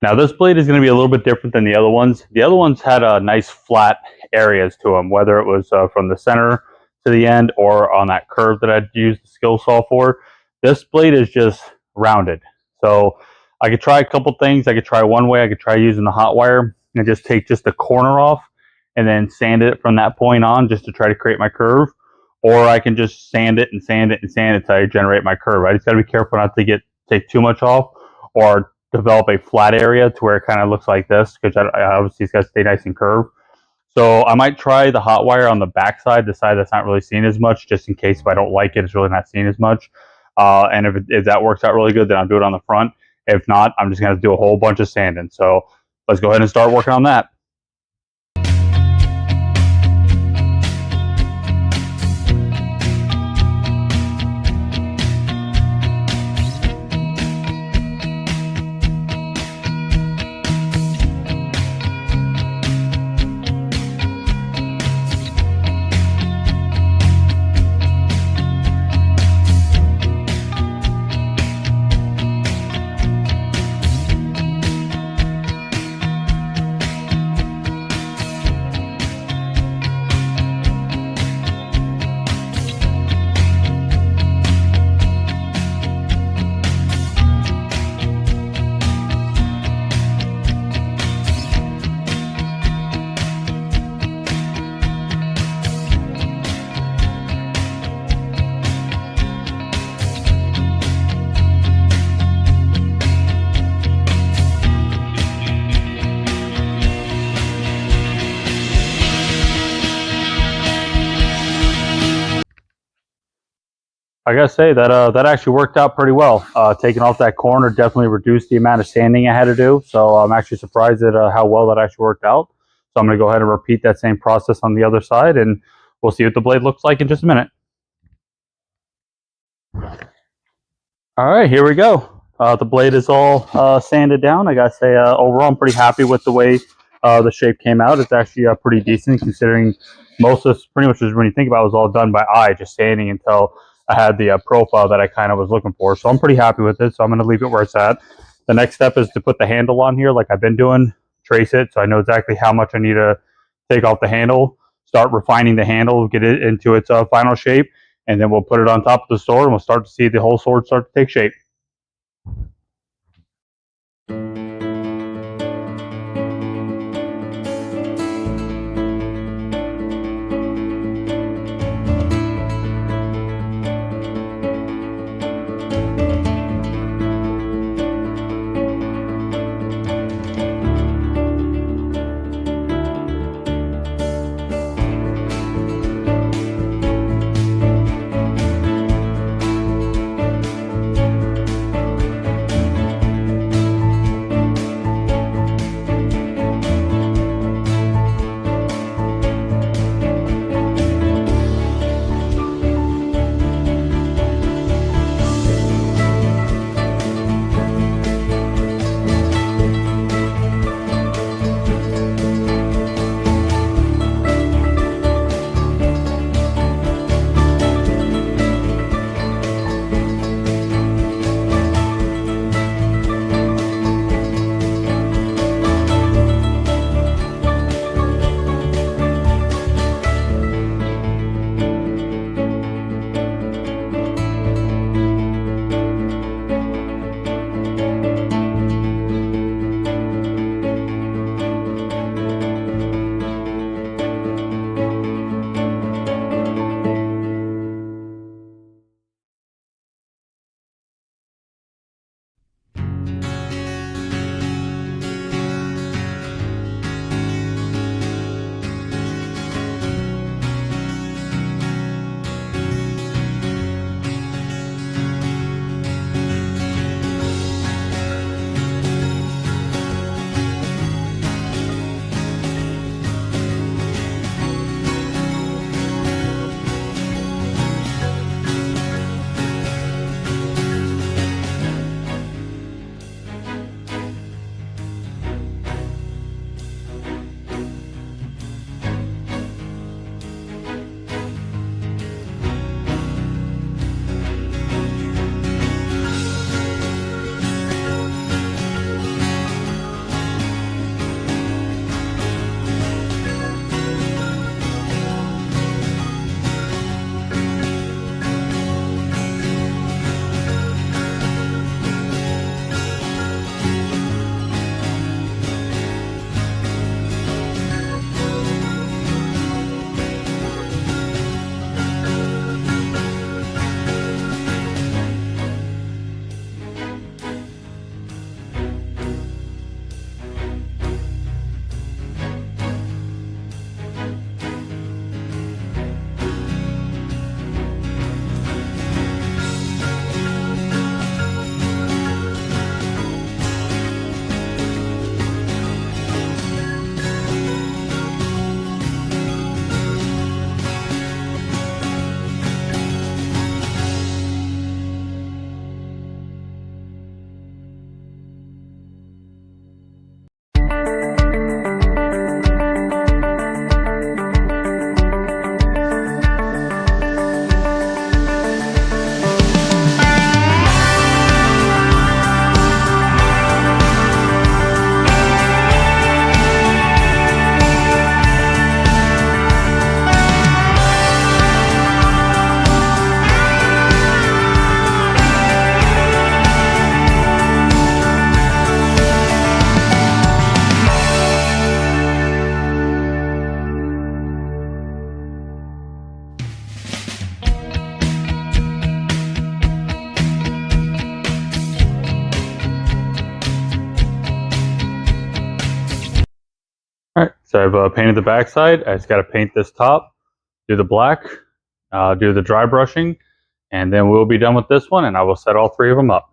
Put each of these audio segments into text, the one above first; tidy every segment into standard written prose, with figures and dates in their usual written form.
Now this blade is going to be a little bit different than the other ones. The other ones had nice flat areas to them, whether it was from the center to the end or on that curve that I'd used the skill saw for. This blade is just rounded. So I could try a couple things. I could try one way. I could try using the hot wire and just take just the corner off and then sand it from that point on just to try to create my curve. Or I can just sand it and sand it and sand it until I generate my curve. I just got to be careful not to take too much off or develop a flat area to where it kind of looks like this, because obviously it's got to stay nice and curved. So I might try the hot wire on the back side, the side that's not really seen as much, just in case if I don't like it, it's really not seen as much. And if that works out really good, then I'll do it on the front. If not, I'm just going to do a whole bunch of sanding. So let's go ahead and start working on that. I gotta say that that actually worked out pretty well. Taking off that corner definitely reduced the amount of sanding I had to do. So I'm actually surprised at how well that actually worked out. So I'm gonna go ahead and repeat that same process on the other side, and we'll see what the blade looks like in just a minute. All right, here we go. The blade is all sanded down. I gotta say, overall, I'm pretty happy with the way the shape came out. It's actually pretty decent considering most of this, pretty much when you think about it, was all done by eye, just sanding until I had the profile that I kind of was looking for. So I'm pretty happy with it. So I'm going to leave it where it's at. The next step is to put the handle on here like I've been doing, trace it so I know exactly how much I need to take off the handle, start refining the handle, get it into its final shape, and then we'll put it on top of the sword and we'll start to see the whole sword start to take shape. So I've painted the backside. I just got to paint this top, do the black, do the dry brushing, and then we'll be done with this one, and I will set all three of them up.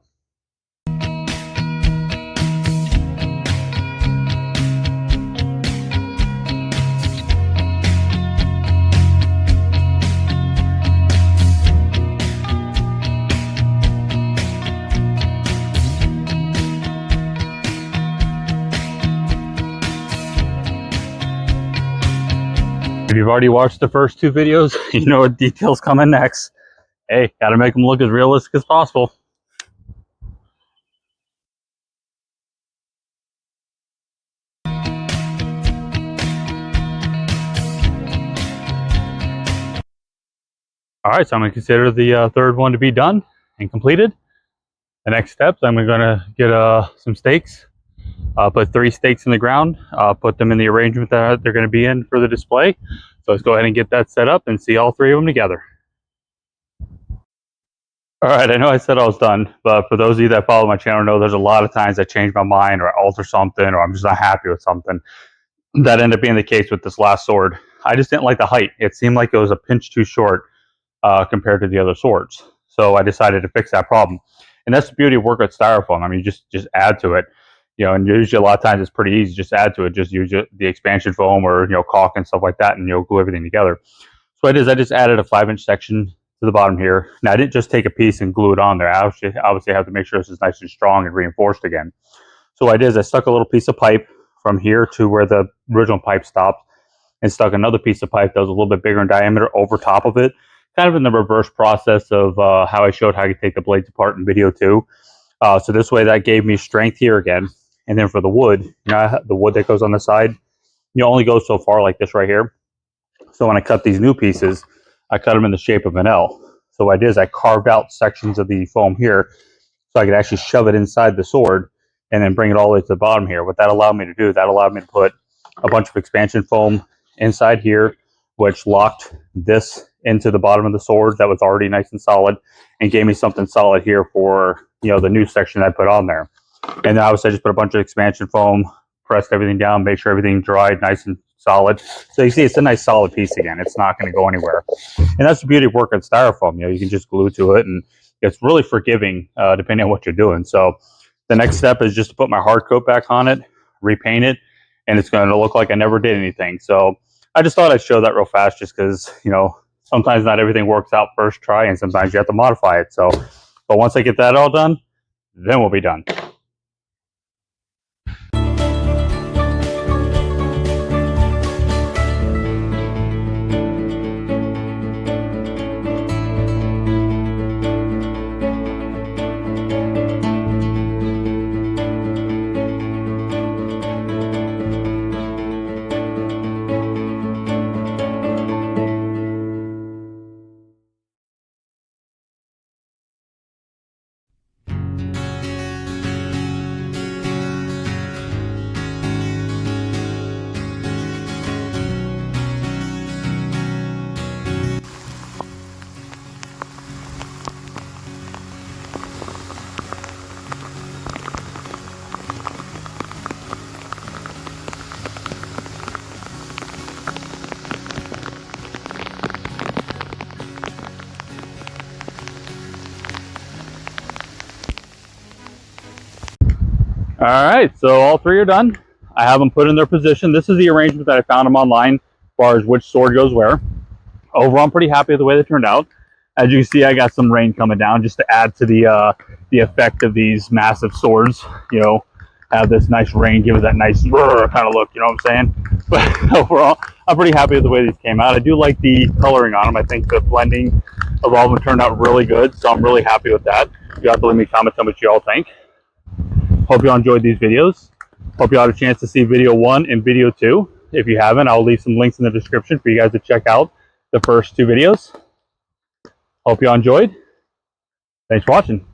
If you've already watched the first two videos, you know what details coming next. Hey, gotta make them look as realistic as possible. All right, so I'm gonna consider the third one to be done and completed. The next steps, I'm gonna get some stakes, put 3 stakes in the ground, put them in the arrangement that they're gonna be in for the display. So let's go ahead and get that set up and see all 3 of them together. All right, I know I said I was done, but for those of you that follow my channel know there's a lot of times I change my mind or I alter something or I'm just not happy with something. That ended up being the case with this last sword. I just didn't like the height. It seemed like it was a pinch too short compared to the other swords. So I decided to fix that problem. And that's the beauty of work with styrofoam. I mean, you just add to it. You know, and usually a lot of times it's pretty easy. Just add to it. Just use the expansion foam or, you know, caulk and stuff like that, and you'll glue everything together. So I just added a 5-inch section to the bottom here. Now I didn't just take a piece and glue it on there. I obviously have to make sure this is nice and strong and reinforced again. So what I did is I stuck a little piece of pipe from here to where the original pipe stopped, and stuck another piece of pipe that was a little bit bigger in diameter over top of it, kind of in the reverse process of how I showed how you take the blades apart in video 2. So this way that gave me strength here again. And then for the wood, you know, the wood that goes on the side, you only go so far like this right here. So when I cut these new pieces, I cut them in the shape of an L. So what I did is I carved out sections of the foam here so I could actually shove it inside the sword and then bring it all the way to the bottom here. What that allowed me to do, that allowed me to put a bunch of expansion foam inside here, which locked this into the bottom of the sword that was already nice and solid, and gave me something solid here for, you know, the new section I put on there. And then obviously I just put a bunch of expansion foam, pressed everything down, make sure everything dried nice and solid. So you see it's a nice solid piece again. It's not going to go anywhere. And that's the beauty of working styrofoam. You know, you can just glue to it, and it's really forgiving depending on what you're doing. So the next step is just to put my hard coat back on it, repaint it, and it's going to look like I never did anything. So I just thought I'd show that real fast just because, you know, sometimes not everything works out first try, and sometimes you have to modify it. So, but once I get that all done, then we'll be done. All right, so all 3 are done. I have them put in their position. This is the arrangement that I found them online as far as which sword goes where. Overall, I'm pretty happy with the way they turned out. As you can see, I got some rain coming down just to add to the effect of these massive swords. You know, have this nice rain, give it that nice kind of look, you know what I'm saying? But overall, I'm pretty happy with the way these came out. I do like the coloring on them. I think the blending of all of them turned out really good, so I'm really happy with that. You have to leave me comments on what you all think. Hope you all enjoyed these videos. Hope you all had a chance to see video 1 and video 2. If you haven't, I'll leave some links in the description for you guys to check out the first 2 videos. Hope you all enjoyed. Thanks for watching.